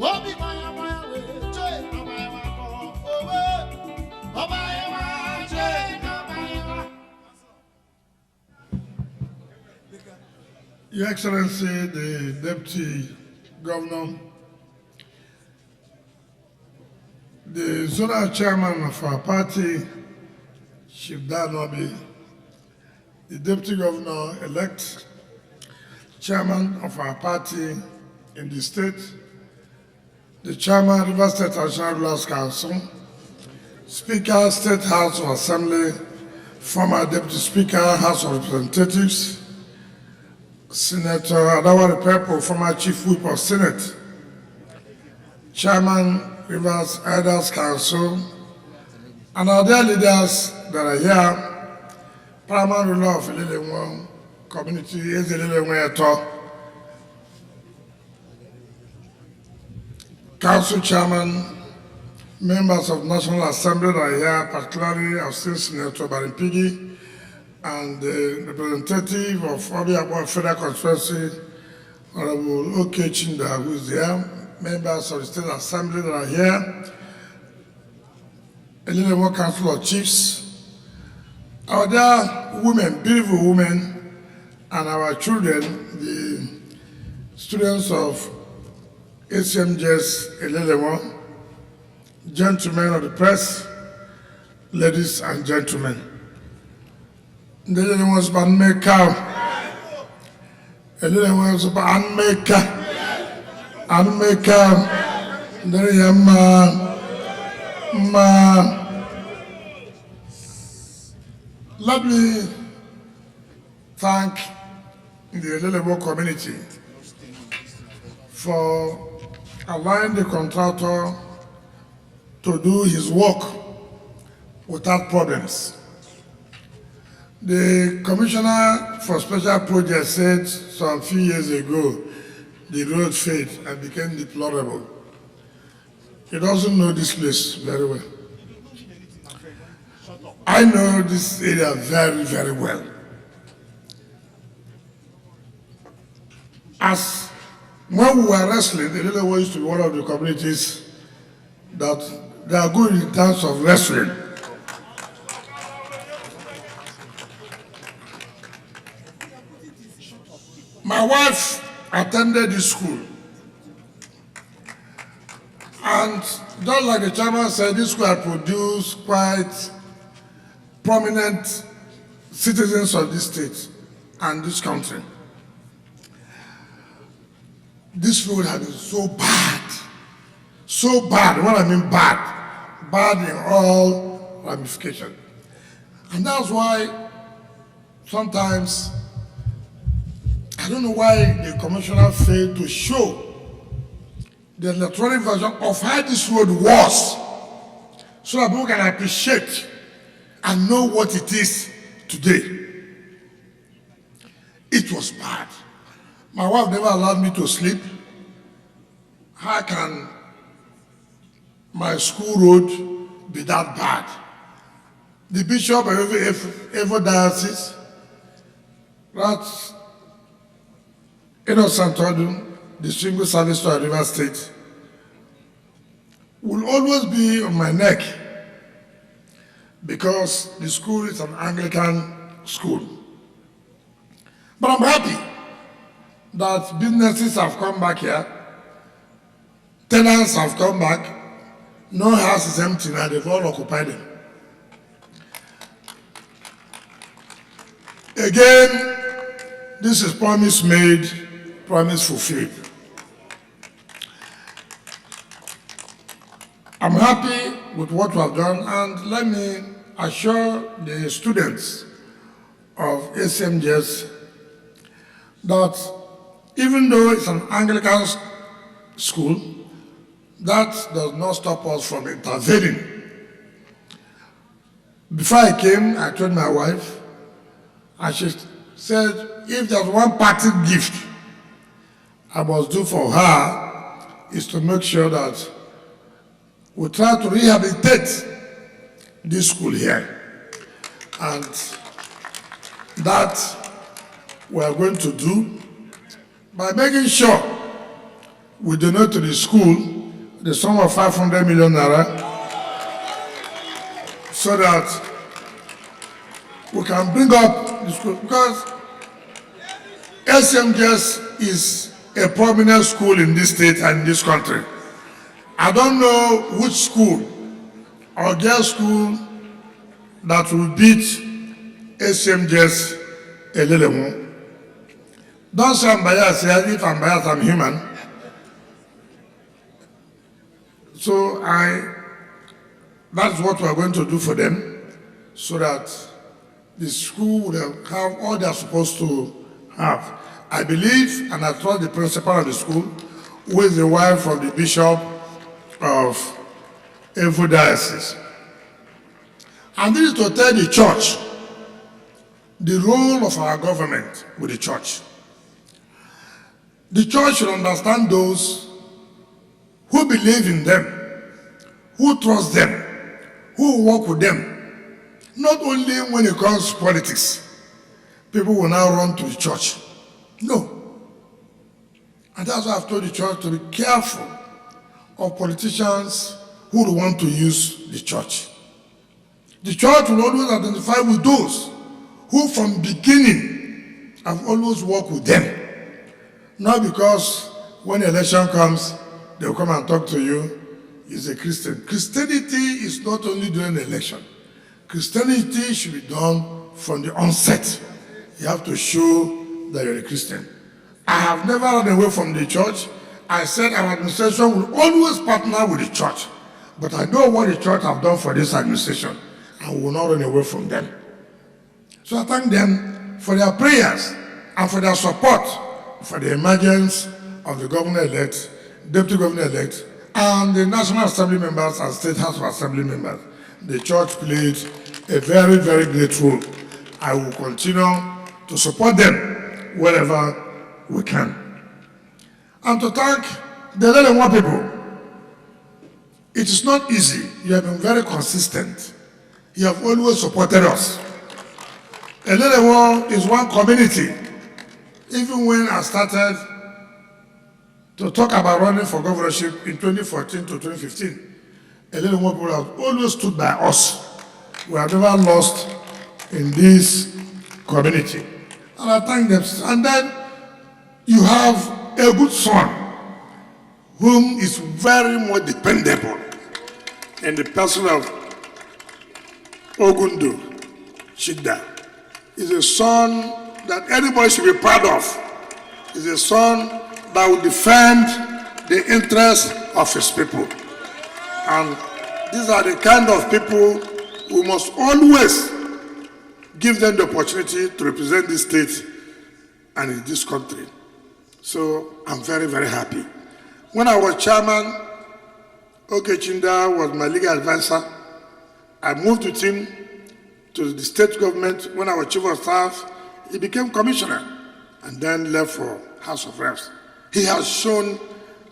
Your Excellency, the Deputy Governor, the Zonal Chairman of our party, Chief Danobi, the Deputy Governor-elect, Chairman of our party in the state, the Chairman, River State National Rulers Council, Speaker, State House of Assembly, former Deputy Speaker, House of Representatives, Senator Adawale Pepo, former Chief Whip of Senate, Chairman, Rivers Elders Council, and our dear leaders that are here, Paramount Ruler of Ililengwe Community, Ililengwe Eto, Council Chairman, members of National Assembly that are here, particularly our state Senator Barimpigi, and the representative of Obiakwa Federal Constituency, Honorable O.K. Chinda, who is here, members of the State Assembly that are here, Ililengwe Council of Chiefs, our dear women, beautiful women, and our children, the students of ACMJS Ililengwe, gentlemen of the press, ladies and gentlemen. Ililengwe was born maker. Ililengwe was born maker. And maker. Let me thank the Ililengwe community for allowing the contractor to do his work without problems. The Commissioner for Special Projects said some few years ago the road failed and became deplorable. He doesn't know this place very well. I know this area very, very well. As when we were wrestling, the Ililengwe used to be one of the communities that they are good in terms of wrestling. My wife attended this school, and just like the chairman said, this school had produced quite prominent citizens of this state and this country. This road had been so bad, what I mean bad in all ramifications. And that's why sometimes, I don't know why the commissioner failed to show the electronic version of how this road was, so that people can appreciate and know what it is today. It was bad. My wife never allowed me to sleep. How can my school road be that bad? The bishop of every diocese, that's Innocent Odu, Distinguished Service to River State, will always be on my neck because the school is an Anglican school. But I'm happy that businesses have come back here, tenants have come back, no house is empty now, they've all occupied them. Again, this is promise made, promise fulfilled. I'm happy with what we have done, and let me assure the students of ACMJS that even though it's an Anglican school, that does not stop us from intervening. Before I came, I told my wife, and she said, if there's one parting gift I must do for her, is to make sure that we try to rehabilitate this school here. And that we are going to do by making sure we donate to the school the sum of 500 million naira so that we can bring up the school, because ACMGS is a prominent school in this state and in this country. I don't know which school or girls' school that will beat ACMGS a little more. Don't say I'm biased. If I'm biased, I'm human. So that's what we're going to do for them, so that the school will have all they're supposed to have. I believe, and I trust the principal of the school, who is the wife of the bishop of Evo Diocese. And this is to tell the church the role of our government with the church. The church should understand those who believe in them, who trust them, who work with them. Not only when it comes to politics, people will now run to the church. No. And that's why I've told the church to be careful of politicians who want to use the church. The church will always identify with those who from beginning have always worked with them. Not because when election comes, they will come and talk to you, he's a Christian. Christianity is not only during the election. Christianity should be done from the onset. You have to show that you're a Christian. I have never run away from the church. I said our administration will always partner with the church. But I know what the church have done for this administration. I will not run away from them. So I thank them for their prayers and for their support for the emergence of the governor-elect, deputy governor-elect, and the National Assembly members and State House of Assembly members. The church played a very, very great role. I will continue to support them wherever we can. And to thank the Nyesom people. It is not easy. You have been very consistent. You have always supported us. Nyesom is one community. Even when I started to talk about running for governorship in 2014 to 2015, Nyesom people have always stood by us. We have never lost in this community. And I thank them. And then you have a good son whom is very much dependable in the person of Ogundo Shida. He's a son that anybody should be proud of. He's a son that will defend the interests of his people. And these are the kind of people who must always give them the opportunity to represent this state and in this country. So I'm very, very happy. When I was chairman, Okechinda was my legal advisor. I moved with him to the state government. When I was chief of staff, he became commissioner and then left for House of Reps. He has shown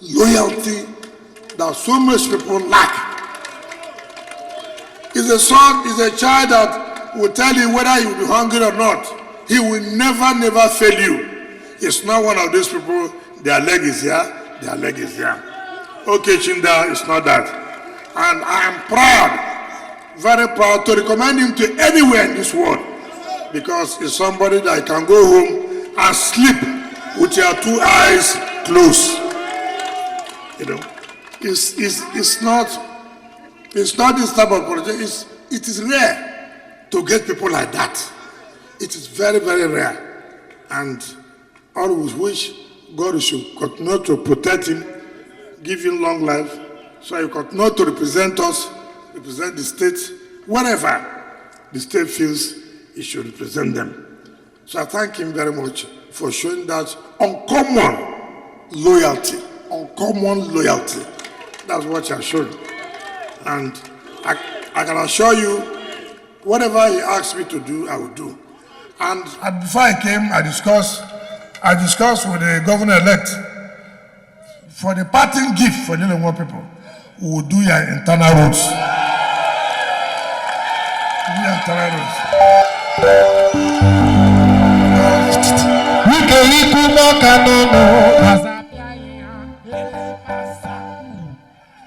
loyalty that so much people lack. He's a son, he's a child that will tell you whether you will be hungry or not. He will never, never fail you. He's not one of those people, their leg is here, their leg is here. Okechinda is not that. And I am proud, very proud to recommend him to anywhere in this world, because he's somebody that can go home and sleep with your two eyes closed. You know, it's not this type of politics. It is rare to get people like that. It is very, very rare. And I always wish God should continue to protect him, give him long life, so he continue to represent us, represent the state, wherever the state feels he should represent them. So I thank him very much for showing that uncommon loyalty. Uncommon loyalty. That's what he has shown. And I can assure you, whatever he asks me to do, I will do. And before I came, I discussed with the governor-elect for the parting gift for the Nyesom people. We will do your internal roads. Wike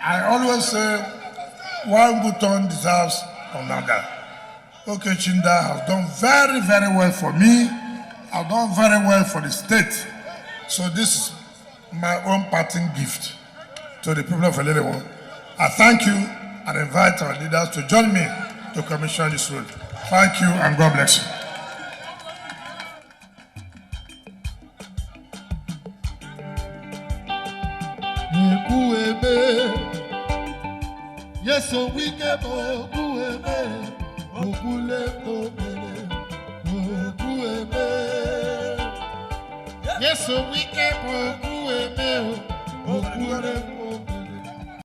I always say one good turn deserves another. Okay, Chinda has done very, very well for me. I've done very well for the state. So this is my own parting gift to the people of Elelewo. I thank you and invite our leaders to join me to commission this road. Thank you and God bless you. Nyesom Wike Nyesom Wike